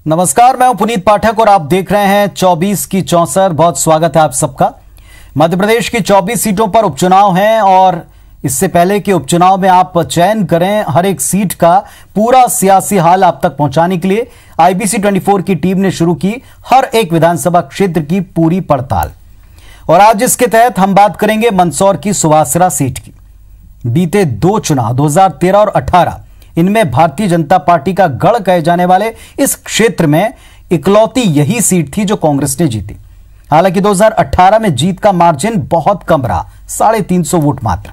नमस्कार, मैं हूं पुनीत पाठक और आप देख रहे हैं 24 की 64। बहुत स्वागत है आप सबका। मध्य प्रदेश की 24 सीटों पर उपचुनाव हैं और इससे पहले कि उपचुनाव में आप चयन करें, हर एक सीट का पूरा सियासी हाल आप तक पहुंचाने के लिए IBC 24 की टीम ने शुरू की हर एक विधानसभा क्षेत्र की पूरी पड़ताल। और आज इसके तहत हम बात करेंगे मंदसौर की सुवासरा सीट की। बीते दो चुनाव 2013 और 18 इनमें भारतीय जनता पार्टी का गढ़ कहे जाने वाले इस क्षेत्र में इकलौती यही सीट थी जो कांग्रेस ने जीती। हालांकि 2018 में जीत का मार्जिन बहुत कम रहा, 350 वोट मात्र।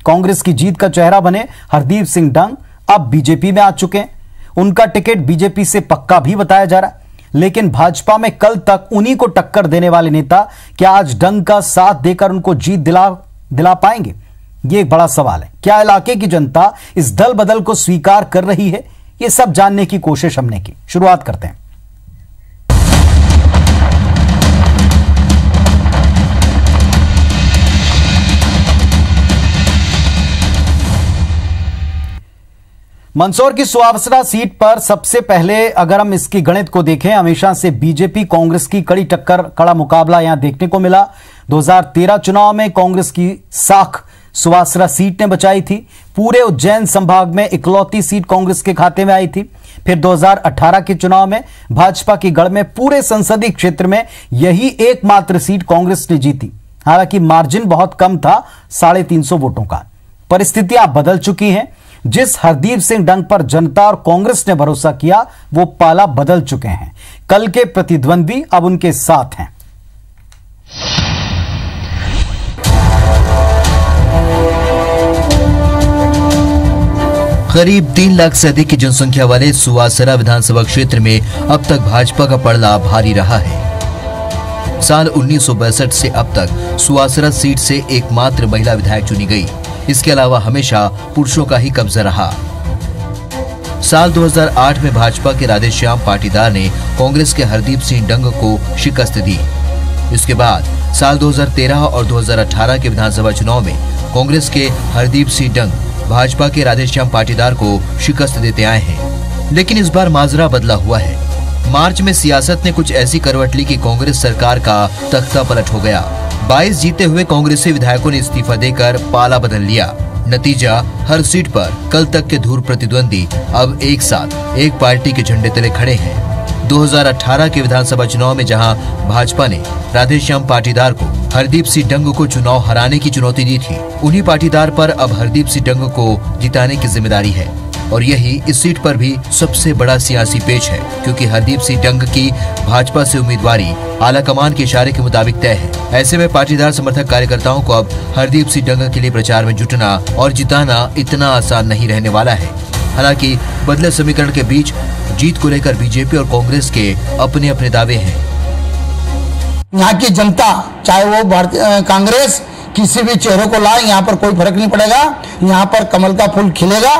कांग्रेस की जीत का चेहरा बने हरदीप सिंह डंग अब बीजेपी में आ चुके हैं। उनका टिकट बीजेपी से पक्का भी बताया जा रहा है, लेकिन भाजपा में कल तक उन्हीं को टक्कर देने वाले नेता क्या आज डंग का साथ देकर उनको जीत दिला पाएंगे? ये एक बड़ा सवाल है। क्या इलाके की जनता इस दल बदल को स्वीकार कर रही है? ये सब जानने की कोशिश हमने की। शुरुआत करते हैं। मंदसौर की सुवासरा सीट पर सबसे पहले अगर हम इसकी गणित को देखें, हमेशा से बीजेपी कांग्रेस की कड़ा मुकाबला यहां देखने को मिला। 2013 चुनाव में कांग्रेस की साख सुवासरा सीट ने बचाई थी। पूरे उज्जैन संभाग में इकलौती सीट कांग्रेस के खाते में आई थी। फिर 2018 के चुनाव में भाजपा की गढ़ में पूरे संसदीय क्षेत्र में यही एकमात्र सीट कांग्रेस ने जीती। हालांकि मार्जिन बहुत कम था, 350 वोटों का। परिस्थितियां बदल चुकी हैं। जिस हरदीप सिंह डंग पर जनता और कांग्रेस ने भरोसा किया, वो पाला बदल चुके हैं। कल के प्रतिद्वंदी अब उनके साथ हैं। करीब 3 लाख से अधिक की जनसंख्या वाले सुवासरा विधानसभा क्षेत्र में अब तक भाजपा का पड़ला भारी रहा है। साल 1962 से अब तक सुवासरा सीट से एकमात्र महिला विधायक चुनी गई। इसके अलावा हमेशा पुरुषों का ही कब्जा रहा। साल 2008 में भाजपा के राधेश्याम पाटीदार ने कांग्रेस के हरदीप सिंह डंग को शिकस्त दी। इसके बाद साल 2013 और 2018 के विधानसभा चुनाव में कांग्रेस के हरदीप सिंह डंग भाजपा के राधेश्याम पाटीदार को शिकस्त देते आए हैं। लेकिन इस बार माजरा बदला हुआ है। मार्च में सियासत ने कुछ ऐसी करवट ली कि कांग्रेस सरकार का तख्ता पलट हो गया। 22 जीते हुए कांग्रेसी विधायकों ने इस्तीफा देकर पाला बदल लिया। नतीजा, हर सीट पर कल तक के धुर प्रतिद्वंदी अब एक साथ एक पार्टी के झंडे तले खड़े हैं। 2018 के विधानसभा चुनाव में जहां भाजपा ने राधेश्याम पाटीदार को हरदीप सिंह डंग को चुनाव हराने की चुनौती दी थी, उन्हीं पाटीदार पर अब हरदीप सिंह डंग को जिताने की जिम्मेदारी है। और यही इस सीट पर भी सबसे बड़ा सियासी पेच है, क्योंकि हरदीप सिंह डंग की भाजपा से उम्मीदवारी आला कमान के इशारे के मुताबिक तय है। ऐसे में पाटीदार समर्थक कार्यकर्ताओं को अब हरदीप सिंह डंग के लिए प्रचार में जुटना और जिताना इतना आसान नहीं रहने वाला है। हालांकि बदले समीकरण के बीच जीत को लेकर बीजेपी और कांग्रेस के अपने अपने दावे हैं। यहाँ की जनता, चाहे वो भारतीय कांग्रेस किसी भी चेहरे को लाए, यहाँ पर कोई फर्क नहीं पड़ेगा। यहाँ पर कमल का फूल खिलेगा,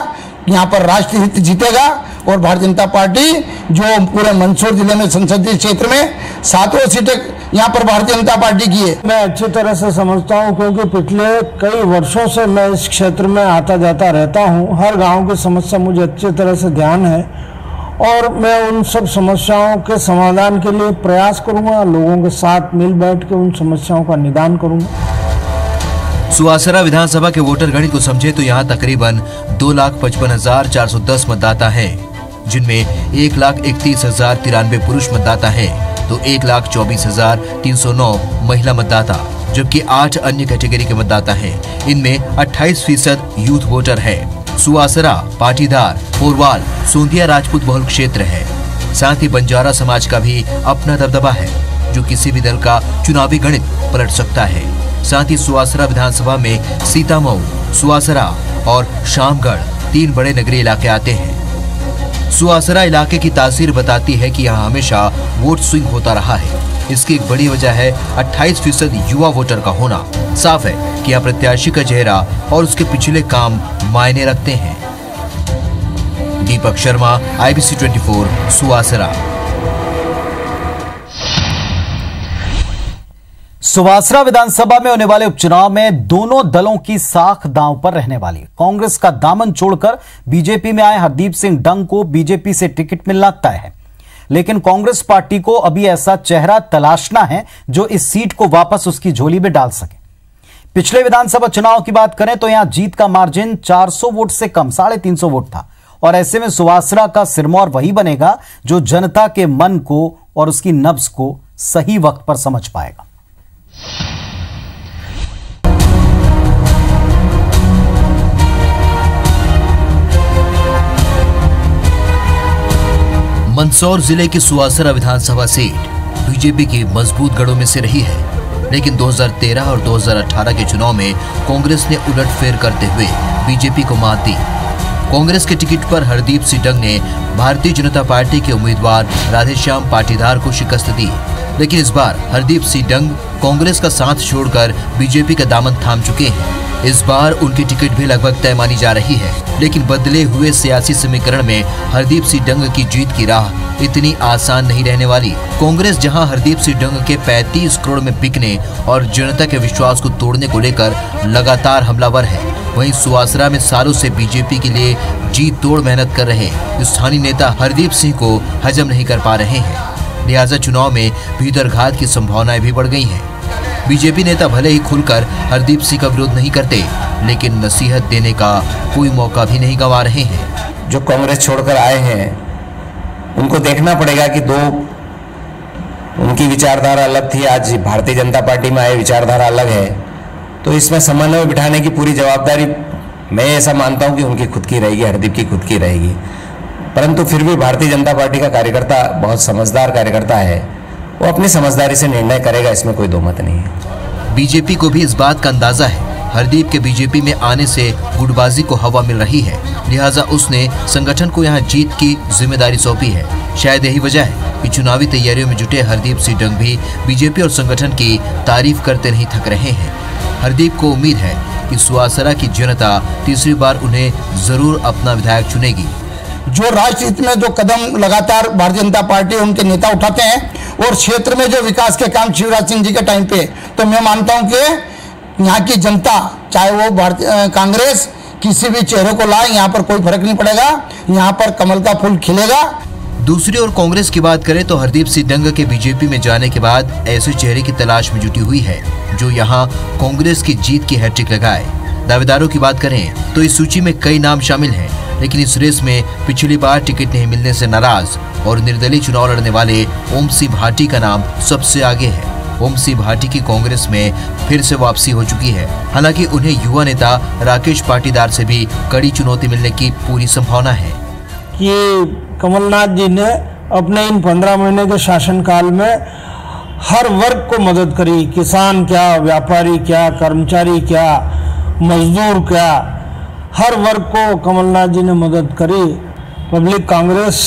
यहाँ पर राष्ट्रीय हित जीतेगा। और भारतीय जनता पार्टी जो पूरे मंदसौर जिले में संसदीय क्षेत्र में 7 सीटें यहाँ पर भारतीय जनता पार्टी की है। मैं अच्छी तरह से समझता हूँ, क्योंकि पिछले कई वर्षों से मैं इस क्षेत्र में आता जाता रहता हूँ। हर गांव की समस्या मुझे अच्छी तरह से ध्यान है और मैं उन सब समस्याओं के समाधान के लिए प्रयास करूंगा। लोगों के साथ मिल बैठ के उन समस्याओं का निदान करूंगा। सुवासरा विधानसभा के वोटर गणित को समझे तो यहाँ तकरीबन 2,55,410 मतदाता हैं, जिनमें 1,31,093 पुरुष मतदाता हैं, तो 1,24,309 महिला मतदाता, जबकि 8 अन्य कैटेगरी के मतदाता हैं। इनमें 28% यूथ वोटर है। सुवासरा पाटीदार, पोरवाल, सोंदिया राजपूत बहुल क्षेत्र है। साथ ही बंजारा समाज का भी अपना दबदबा है, जो किसी भी दल का चुनावी गणित पलट सकता है। साथ ही सुवासरा विधानसभा में सीतामऊ, सुवासरा और शामगढ़ 3 बड़े नगरीय इलाके आते हैं। सुवासरा इलाके की तासीर बताती है कि यहाँ हमेशा वोट स्विंग होता रहा है। इसकी एक बड़ी वजह है 28% युवा वोटर का होना। साफ है कि यहाँ प्रत्याशी का चेहरा और उसके पिछले काम मायने रखते हैं। दीपक शर्मा, IBC 24, सुवासरा। सुवासरा विधानसभा में होने वाले उपचुनाव में दोनों दलों की साख दांव पर रहने वाली है। कांग्रेस का दामन छोड़कर बीजेपी में आए हरदीप सिंह डंग को बीजेपी से टिकट मिलना तय है। लेकिन कांग्रेस पार्टी को अभी ऐसा चेहरा तलाशना है जो इस सीट को वापस उसकी झोली में डाल सके। पिछले विधानसभा चुनाव की बात करें तो यहां जीत का मार्जिन 400 वोट से कम 350 वोट था और ऐसे में सुवासरा का सिरमौर वही बनेगा जो जनता के मन को और उसकी नब्ज को सही वक्त पर समझ पाएगा। मंदसौर जिले की सुवासरा विधानसभा सीट बीजेपी की मजबूत गढ़ों में से रही है, लेकिन 2013 और 2018 के चुनाव में कांग्रेस ने उलटफेर करते हुए बीजेपी को मात दी। कांग्रेस के टिकट पर हरदीप सिंह डंग ने भारतीय जनता पार्टी के उम्मीदवार राधेश्याम पाटीदार को शिकस्त दी, लेकिन इस बार हरदीप सिंह डंग कांग्रेस का साथ छोड़कर बीजेपी का दामन थाम चुके हैं। इस बार उनकी टिकट भी लगभग तय मानी जा रही है, लेकिन बदले हुए सियासी समीकरण में हरदीप सिंह डंग की जीत की राह इतनी आसान नहीं रहने वाली। कांग्रेस जहां हरदीप सिंह डंग के 35 करोड़ में बिकने और जनता के विश्वास को तोड़ने को लेकर लगातार हमलावर है, वहीं सुवासरा में सालों से बीजेपी के लिए जी तोड़ मेहनत कर रहे स्थानीय नेता हरदीप सिंह को हजम नहीं कर पा रहे हैं। लिहाजा चुनाव में भीतरघात की संभावनाएं भी बढ़ गई हैं। बीजेपी नेता भले ही खुलकर हरदीप सिंह का विरोध नहीं करते, लेकिन नसीहत देने का कोई मौका भी नहीं गंवा रहे हैं। जो कांग्रेस छोड़कर आए हैं उनको देखना पड़ेगा कि दो उनकी विचारधारा अलग थी, आज भारतीय जनता पार्टी में आए विचारधारा अलग है, तो इसमें समन्वय बिठाने की पूरी जवाबदारी मैं ऐसा मानता हूं कि उनकी खुद की रहेगी, हरदीप की खुद की रहेगी। परंतु फिर भी भारतीय जनता पार्टी का कार्यकर्ता बहुत समझदार कार्यकर्ता है, वो अपनी समझदारी से निर्णय करेगा, इसमें कोई दो मत नहीं है। बीजेपी को भी इस बात का अंदाजा है, हरदीप के बीजेपी में आने से गुटबाजी को हवा मिल रही है, लिहाजा उसने संगठन को यहां जीत की जिम्मेदारी सौंपी है। शायद यही वजह है कि चुनावी तैयारियों में जुटे हरदीप सिंह डंग भी बीजेपी और संगठन की तारीफ करते नहीं थक रहे हैं। हरदीप को उम्मीद है कि सुवासरा की जनता तीसरी बार उन्हें जरूर अपना विधायक चुनेगी। जो राष्ट्र हित में जो कदम लगातार भारतीय जनता पार्टी उनके नेता उठाते हैं और क्षेत्र में जो विकास के काम शिवराज सिंह जी के टाइम पे, तो मैं मानता हूं कि यहाँ की जनता चाहे वो भारतीय कांग्रेस किसी भी चेहरे को लाए, यहाँ पर कोई फर्क नहीं पड़ेगा, यहाँ पर कमल का फूल खिलेगा। दूसरी ओर कांग्रेस की बात करें तो हरदीप सिंह डंग के बीजेपी में जाने के बाद ऐसे चेहरे की तलाश में जुटी हुई है जो यहां कांग्रेस की जीत की हैट्रिक लगाए। दावेदारों की बात करें तो इस सूची में कई नाम शामिल हैं, लेकिन इस रेस में पिछली बार टिकट नहीं मिलने से नाराज और निर्दलीय चुनाव लड़ने वाले ओम सिंह भाटी का नाम सबसे आगे है। ओम सिंह भाटी की कांग्रेस में फिर से वापसी हो चुकी है, हालांकि उन्हें युवा नेता राकेश पाटीदार से भी कड़ी चुनौती मिलने की पूरी संभावना है। कि कमलनाथ जी ने अपने इन 15 महीने के शासनकाल में हर वर्ग को मदद करी, किसान क्या, व्यापारी क्या, कर्मचारी क्या, मजदूर क्या, हर वर्ग को कमलनाथ जी ने मदद करी। पब्लिक कांग्रेस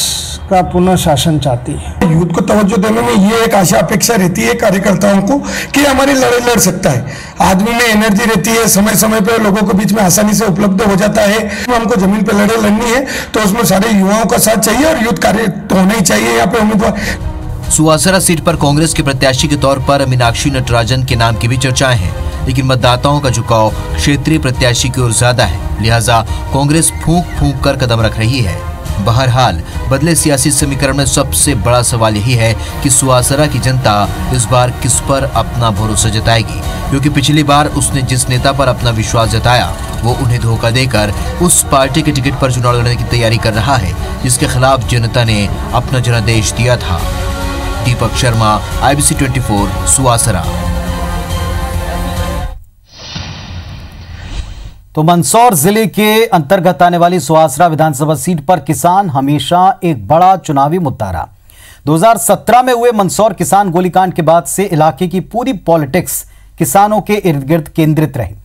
का पुनः शासन चाहती है। यूथ को तवज्जो देने में ये एक आशा अपेक्षा रहती है कार्यकर्ताओं को कि हमारी लड़ाई लड़ सकता है, आदमी में एनर्जी रहती है, समय समय पे लोगों के बीच में आसानी से उपलब्ध हो जाता है। हमको जमीन पे लड़ाई लड़नी है तो उसमें सारे युवाओं का साथ चाहिए और यूथ कार्य तो होना ही चाहिए यहाँ पे उम्मीदवार। सुवासरा सीट पर कांग्रेस के प्रत्याशी के तौर पर मीनाक्षी नटराजन के नाम की भी चर्चाएं हैं, लेकिन मतदाताओं का झुकाव क्षेत्रीय प्रत्याशी की ओर ज्यादा है, लिहाजा कांग्रेस फूंक फूंक कर कदम रख रही है। बहरहाल बदले सियासी समीकरण में सबसे बड़ा सवाल यही है कि सुवासरा की जनता इस बार किस पर अपना भरोसा जताएगी, क्योंकि पिछली बार उसने जिस नेता पर अपना विश्वास जताया वो उन्हें धोखा देकर उस पार्टी के टिकट पर चुनाव लड़ने की तैयारी कर रहा है जिसके खिलाफ जनता ने अपना जनादेश दिया था। दीपक शर्मा, IBC 24, सुवासरा। तो मंदसौर जिले के अंतर्गत आने वाली सुवासरा विधानसभा सीट पर किसान हमेशा एक बड़ा चुनावी मुद्दा रहा। 2017 में हुए मंदसौर किसान गोलीकांड के बाद से इलाके की पूरी पॉलिटिक्स किसानों के इर्द गिर्द केंद्रित रही।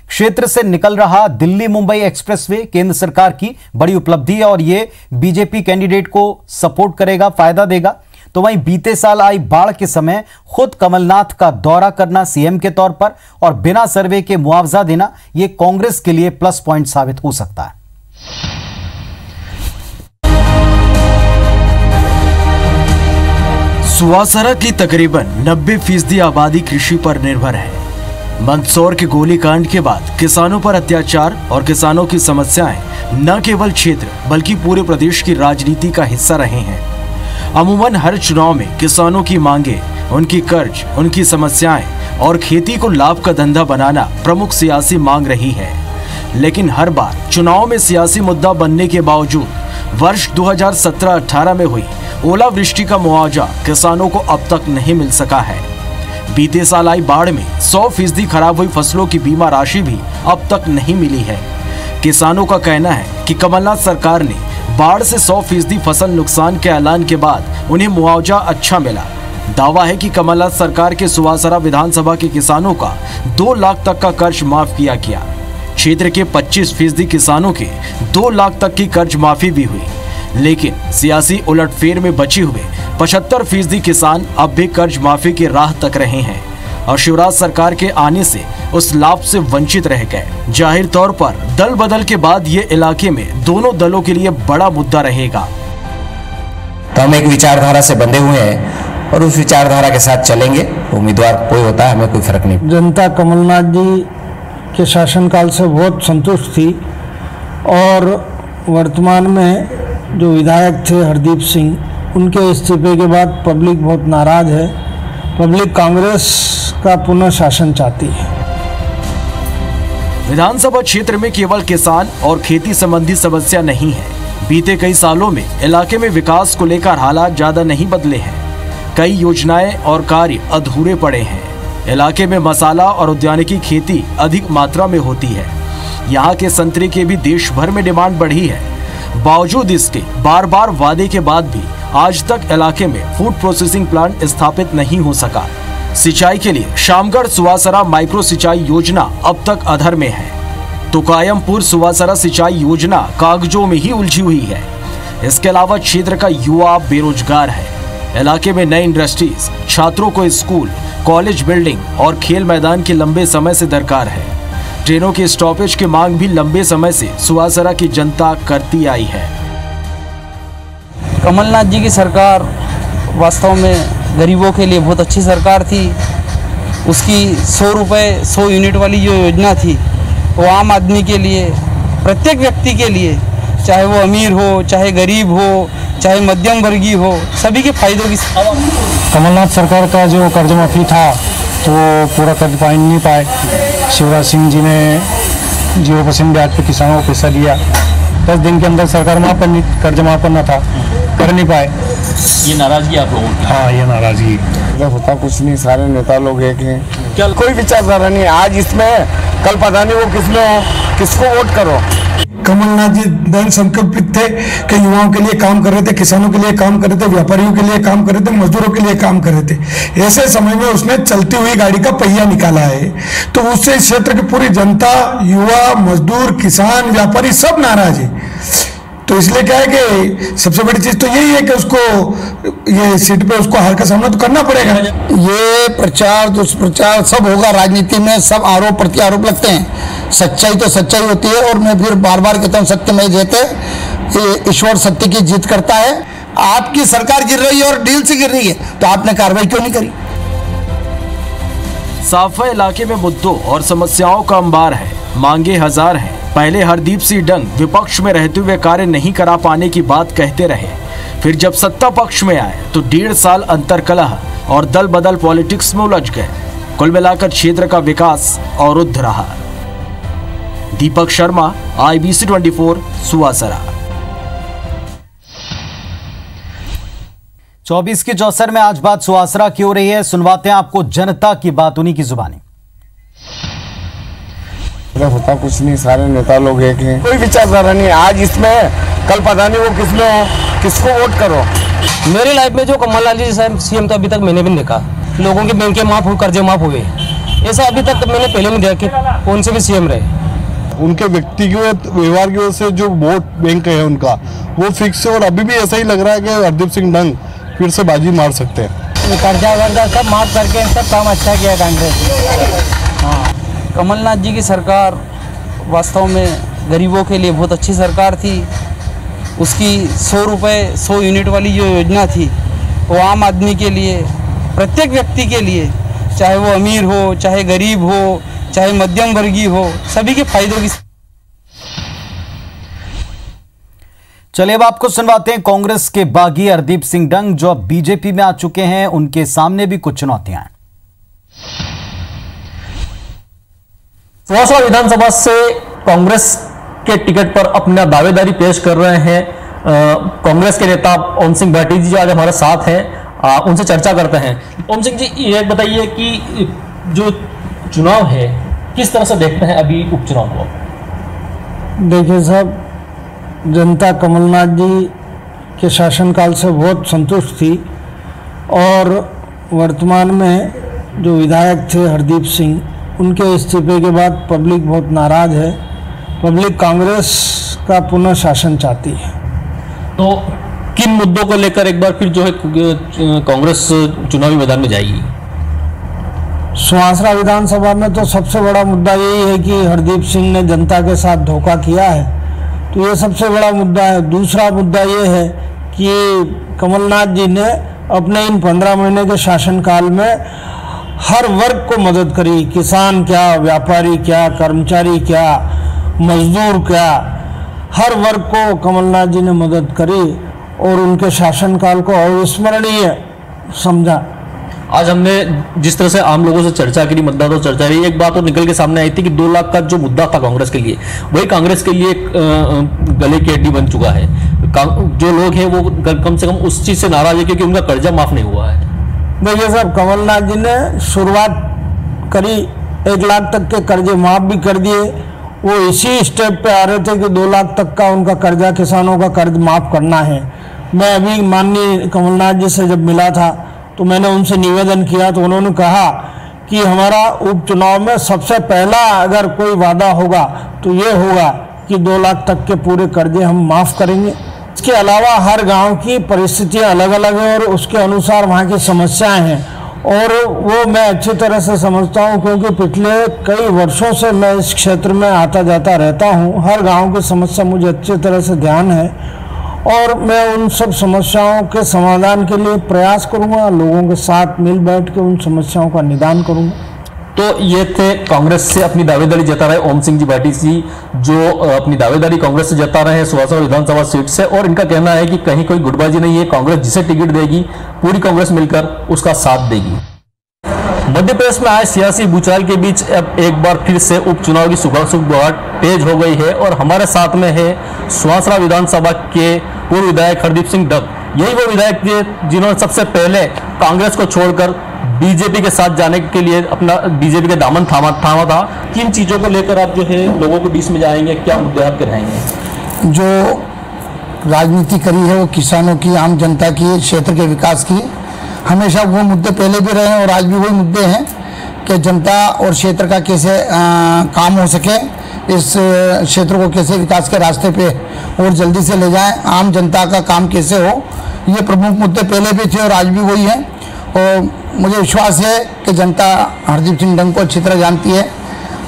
क्षेत्र से निकल रहा दिल्ली मुंबई एक्सप्रेसवे केंद्र सरकार की बड़ी उपलब्धि है और यह बीजेपी कैंडिडेट को सपोर्ट करेगा, फायदा देगा। तो वहीं बीते साल आई बाढ़ के समय खुद कमलनाथ का दौरा करना सीएम के तौर पर और बिना सर्वे के मुआवजा देना यह कांग्रेस के लिए प्लस पॉइंट साबित हो सकता है। सुवासरा की तकरीबन 90% आबादी कृषि पर निर्भर है। मंदसौर के गोलीकांड के बाद किसानों पर अत्याचार और किसानों की समस्याएं न केवल क्षेत्र बल्कि पूरे प्रदेश की राजनीति का हिस्सा रहे हैं। अमूमन हर चुनाव में किसानों की मांगे, उनकी कर्ज, उनकी समस्याएं और खेती को लाभ का धंधा बनाना प्रमुख सियासी मांग रही है। लेकिन हर बार चुनाव में सियासी मुद्दा बनने के बावजूद वर्ष 2017-18 में हुई ओलावृष्टि का मुआवजा किसानों को अब तक नहीं मिल सका है। बीते साल आई बाढ़ में 100% खराब हुई फसलों की बीमा राशि भी अब तक नहीं मिली है। किसानों का कहना है कि कमलनाथ सरकार ने बाढ़ से 100% फसल नुकसान के ऐलान के बाद उन्हें मुआवजा अच्छा मिला। दावा है कि कमलनाथ सरकार के सुवासरा विधानसभा के किसानों का 2 लाख तक का कर्ज माफ किया गया। क्षेत्र के 25% किसानों के 2 लाख तक की कर्ज माफी भी हुई। लेकिन सियासी उलटफेर में बचे हुए 75% किसान अब भी कर्ज माफी की राह तक रहे हैं और शिवराज सरकार के आने से उस लाभ से वंचित रह गए। जाहिर तौर पर दल बदल के बाद ये इलाके में दोनों दलों के लिए बड़ा मुद्दा रहेगा। तो हम एक विचारधारा से बंधे हुए हैं और उस विचारधारा के साथ चलेंगे। उम्मीदवार कोई होता है, हमें कोई फर्क नहीं। जनता कमलनाथ जी के शासनकाल से बहुत संतुष्ट थी और वर्तमान में जो विधायक थे हरदीप सिंह, उनके इस्तीफे के बाद पब्लिक बहुत नाराज है। पब्लिक कांग्रेस का पुनः शासन चाहती है। विधानसभा क्षेत्र में केवल किसान और खेती संबंधी समस्या नहीं है। बीते कई सालों में इलाके में विकास को लेकर हालात ज्यादा नहीं बदले हैं। कई योजनाएं और कार्य अधूरे पड़े हैं। इलाके में मसाला और उद्यानिकी खेती अधिक मात्रा में होती है। यहाँ के संतरे की भी देश भर में डिमांड बढ़ी है। बावजूद इसके बार बार वादे के बाद भी आज तक इलाके में फूड प्रोसेसिंग प्लांट स्थापित नहीं हो सका। सिंचाई के लिए शामगढ़ सुवासरा माइक्रो सिंचाई योजना अब तक अधर में है, तो कायमपुर सुवासरा सिंचाई योजना कागजों में ही उलझी हुई है। इसके अलावा क्षेत्र का युवा बेरोजगार है। इलाके में नई इंडस्ट्रीज, छात्रों को स्कूल, कॉलेज बिल्डिंग और खेल मैदान की लंबे समय से दरकार है। ट्रेनों के स्टॉपेज की मांग भी लंबे समय से सुवासरा की जनता करती आई है। कमलनाथ जी की सरकार वास्तव में गरीबों के लिए बहुत अच्छी सरकार थी। उसकी 100 रुपये 100 यूनिट वाली जो योजना थी वो आम आदमी के लिए, प्रत्येक व्यक्ति के लिए, चाहे वो अमीर हो, चाहे गरीब हो, चाहे मध्यम वर्गीय हो, सभी के फायदों की। कमलनाथ सरकार का जो कर्ज माफी था तो वो पूरा कर नहीं पाए। शिवराज सिंह जी ने 0% ब्याज पे किसानों को पैसा दिया। 10 दिन के अंदर सरकार माफ करनी, कर्ज माफ करना था, कर नहीं पाए। ये नाराजगी आप लोगों की? हाँ, ये नाराजगी होता कुछ नहीं, सारे नेता लोग एक हैं, क्या कोई विचारधारा नहीं। आज इसमें, कल पता नहीं वो किसमें हो, किसको वोट करो। कमलनाथ जी दृढ़ संकल्पित थे कि युवाओं के लिए काम कर रहे थे, किसानों के लिए काम कर रहे थे, व्यापारियों के लिए काम कर रहे थे, मजदूरों के लिए काम कर रहे थे। ऐसे समय में उसने चलती हुई गाड़ी का पहिया निकाला है, तो उससे इस क्षेत्र की पूरी जनता, युवा, मजदूर, किसान, व्यापारी सब नाराज है। तो इसलिए क्या है कि सबसे बड़ी चीज तो यही है कि उसको ये सीट पे उसको हार का सामना तो करना पड़ेगा। ये प्रचार दुष्प्रचार सब होगा। राजनीति में सब आरोप प्रत्यारोप लगते हैं। सच्चाई तो सच्चाई होती है और मैं फिर बार बार कहता हूँ, सत्य में जयते, ईश्वर सत्य की जीत करता है। आपकी सरकार गिर रही है और डील से गिर रही है, तो आपने कार्रवाई क्यों नहीं करी? साफा इलाके में मुद्दों और समस्याओं का अंबार है। मांगे हजार हैं। पहले हरदीप सिंह डंग विपक्ष में रहते हुए कार्य नहीं करा पाने की बात कहते रहे, फिर जब सत्ता पक्ष में आए तो 1.5 साल अंतर्कलह और दल बदल पॉलिटिक्स में उलझ गए। कुल मिलाकर क्षेत्र का विकास अवरुद्ध रहा। दीपक शर्मा, IBC 24, सुवासरा। 24 की चौसर में आज बात सुवासरा की हो रही है। सुनवाते हैं आपको जनता की बात उन्हीं की जुबानी। होता कुछ नहीं, सारे नेता लोग एक हैं, कोई विचारधारा नहीं। आज इसमें, कल पता नहीं वो किसमें हो, किसको वोट करो। मेरी लाइफ में जो कमलनाथ जी सीएम तो अभी तक मैंने भी नहीं देखा। लोगों के बैंक के माफ हुए, कर्जे माफ हुए, ऐसा अभी तक मैंने पहले नहीं देखा कि कौन से भी सीएम रहे। उनके व्यक्तिगत व्यवहार की वजह से जो वोट बैंक है उनका वो फिक्स है और अभी भी ऐसा ही लग रहा है कि हरदीप सिंह डंग फिर से बाजी मार सकते हैं। कर्जा वर्जा सब माफ करके सब काम अच्छा किया कांग्रेस। हाँ, कमलनाथ जी की सरकार वास्तव में गरीबों के लिए बहुत अच्छी सरकार थी। उसकी 100 रुपये 100 यूनिट वाली जो योजना थी वो आम आदमी के लिए, प्रत्येक व्यक्ति के लिए, चाहे वो अमीर हो, चाहे गरीब हो, चाहे मध्यम वर्गीय हो, सभी के फायदों की। चलिए अब आपको सुनवाते हैं कांग्रेस के बागी हरदीप सिंह डंग, जो अब बीजेपी में आ चुके हैं। उनके सामने भी कुछ चुनौतियां हैं। सुवासरा विधानसभा से कांग्रेस के टिकट पर अपना दावेदारी पेश कर रहे हैं कांग्रेस के नेता ओम सिंह भाटी जी, जो आज हमारे साथ हैं। उनसे चर्चा करते हैं। ओम सिंह जी, ये बताइए कि जो चुनाव है किस तरह से देखते हैं अभी उपचुनाव को? देखिए साहब, जनता कमलनाथ जी के शासनकाल से बहुत संतुष्ट थी और वर्तमान में जो विधायक थे हरदीप सिंह, उनके इस्तीफे के बाद पब्लिक बहुत नाराज है। पब्लिक कांग्रेस का पुनः शासन चाहती है। तो किन मुद्दों को लेकर एक बार फिर जो है कांग्रेस चुनावी मैदान में जाएगी? सुवासरा विधानसभा में तो सबसे बड़ा मुद्दा यही है कि हरदीप सिंह ने जनता के साथ धोखा किया है, तो ये सबसे बड़ा मुद्दा है। दूसरा मुद्दा ये है कि कमलनाथ जी ने अपने इन 15 महीने के शासनकाल में हर वर्ग को मदद करी। किसान क्या, व्यापारी क्या, कर्मचारी क्या, मजदूर क्या, हर वर्ग को कमलनाथ जी ने मदद करी और उनके शासनकाल को अविस्मरणीय समझा। आज हमने जिस तरह से आम लोगों से चर्चा करी, मतदाता तो चर्चा रही, एक बात तो निकल के सामने आई थी कि 2 लाख का जो मुद्दा था कांग्रेस के लिए, वही कांग्रेस के लिए गले की हड्डी बन चुका है। जो लोग हैं वो कम से कम उस चीज से नाराज है क्योंकि उनका कर्जा माफ नहीं हुआ है। देखिए साहब, कमलनाथ जी ने शुरुआत करी, 1 लाख तक के कर्जे माफ भी कर दिए। वो इसी स्टेप पे आ रहे थे कि 2 लाख तक का उनका कर्जा, किसानों का कर्ज माफ करना है। मैं अभी माननीय कमलनाथ जी से जब मिला था तो मैंने उनसे निवेदन किया, तो उन्होंने कहा कि हमारा उपचुनाव में सबसे पहला अगर कोई वादा होगा तो ये होगा कि 2 लाख तक के पूरे कर्जे हम माफ़ करेंगे। इसके अलावा हर गांव की परिस्थितियां अलग अलग हैं और उसके अनुसार वहाँ की समस्याएं हैं, और वो मैं अच्छी तरह से समझता हूँ क्योंकि पिछले कई वर्षों से मैं इस क्षेत्र में आता जाता रहता हूँ। हर गांव की समस्या मुझे अच्छी तरह से ध्यान है और मैं उन सब समस्याओं के समाधान के लिए प्रयास करूंगा, लोगों के साथ मिल बैठ के उन समस्याओं का निदान करूंगा। तो ये थे कांग्रेस से अपनी दावेदारी जता रहे ओम सिंह जी भाटी जी, जो अपनी दावेदारी कांग्रेस से जता रहे हैं सुवासरा विधानसभा सीट से, और इनका कहना है कि कहीं कोई गुटबाजी नहीं है। कांग्रेस जिसे टिकट देगी पूरी कांग्रेस मिलकर उसका साथ देगी। मध्य प्रदेश में आए सियासी भूचाल के बीच अब एक बार फिर से उपचुनाव की सुगबुगाहट तेज हो गई है और हमारे साथ में है सुवासरा विधानसभा के पूर्व विधायक हरदीप सिंह डंग। यही वो विधायक थे जिन्होंने सबसे पहले कांग्रेस को छोड़कर बीजेपी के साथ जाने के लिए अपना बीजेपी का दामन थामा था। किन चीज़ों को लेकर आप जो है लोगों के बीच में जाएंगे, क्या मुद्दे आप कराएंगे? जो राजनीति करी है वो किसानों की, आम जनता की, क्षेत्र के विकास की, हमेशा वो मुद्दे पहले भी रहे हैं और आज भी वही मुद्दे हैं कि जनता और क्षेत्र का कैसे काम हो सके, इस क्षेत्र को कैसे विकास के रास्ते पे और जल्दी से ले जाएं, आम जनता का काम कैसे हो, ये प्रमुख मुद्दे पहले भी थे और आज भी वही हैं। और मुझे विश्वास है कि जनता हरदीप सिंह डंग को अच्छी तरह जानती है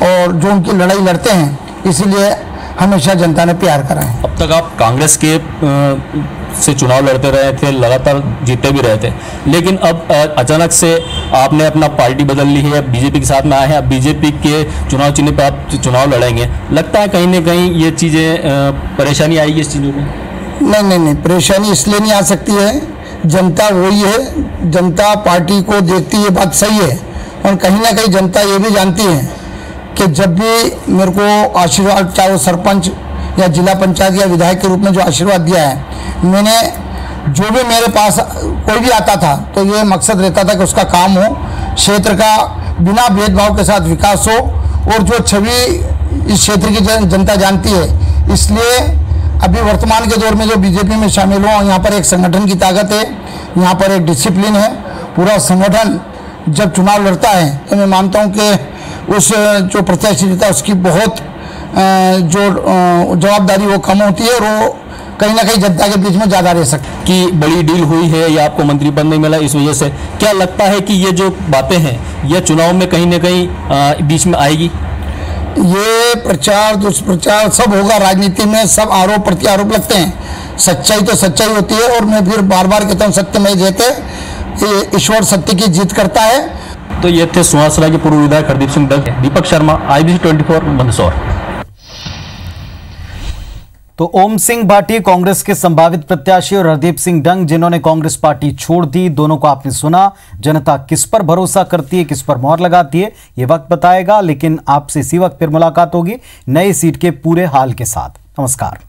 और जो उनकी लड़ाई लड़ते हैं, इसीलिए हमेशा जनता ने प्यार करा है। अब तक आप कांग्रेस के से चुनाव लड़ते रहे थे, लगातार जीते भी रहे थे, लेकिन अब अचानक से आपने अपना पार्टी बदल ली है, बीजेपी के साथ में आए हैं, अब बीजेपी के चुनाव चिन्ह पर आप चुनाव लड़ेंगे। लगता है कहीं ना कहीं ये चीज़ें परेशानी आएगी इस चीज़ों में? नहीं, परेशानी इसलिए नहीं आ सकती है, जनता वही है, जनता पार्टी को देखती है, बात सही है, और कहीं ना कहीं जनता ये भी जानती है कि जब भी मेरे को आशीर्वाद, चाहे वो सरपंच या जिला पंचायत या विधायक के रूप में जो आशीर्वाद दिया है, मैंने जो भी मेरे पास कोई भी आता था तो ये मकसद रहता था कि उसका काम हो, क्षेत्र का बिना भेदभाव के साथ विकास हो, और जो छवि इस क्षेत्र की जनता जानती है। इसलिए अभी वर्तमान के दौर में जो बीजेपी में शामिल हो, यहाँ पर एक संगठन की ताकत है, यहाँ पर एक डिसिप्लिन है। पूरा संगठन जब चुनाव लड़ता है तो मैं मानता हूँ कि उस जो प्रत्याशी रहता है उसकी बहुत जो जवाबदारी वो कम होती है और वो कहीं ना कहीं जनता के बीच में ज़्यादा रह सकती है। कि बड़ी डील हुई है या आपको मंत्री पद नहीं मिला, इस वजह से क्या लगता है कि ये जो बातें हैं ये चुनाव में कहीं ना कहीं बीच में आएगी? ये प्रचार दुष्प्रचार सब होगा, राजनीति में सब आरोप प्रत्यारोप लगते हैं, सच्चाई तो सच्चाई होती है। और मैं फिर बार बार कहता हूँ, सत्य में जयते, ईश्वर सत्य की जीत करता है। तो ये थे सुवासरा के पूर्व विधायक हरदीप सिंह डंग। दीपक शर्मा, IBC 24, मंदसौर। तो ओम सिंह भाटी कांग्रेस के संभावित प्रत्याशी और हरदीप सिंह डंग जिन्होंने कांग्रेस पार्टी छोड़ दी, दोनों को आपने सुना। जनता किस पर भरोसा करती है, किस पर मोहर लगाती है, ये वक्त बताएगा। लेकिन आपसे इसी वक्त फिर मुलाकात होगी नई सीट के पूरे हाल के साथ। नमस्कार।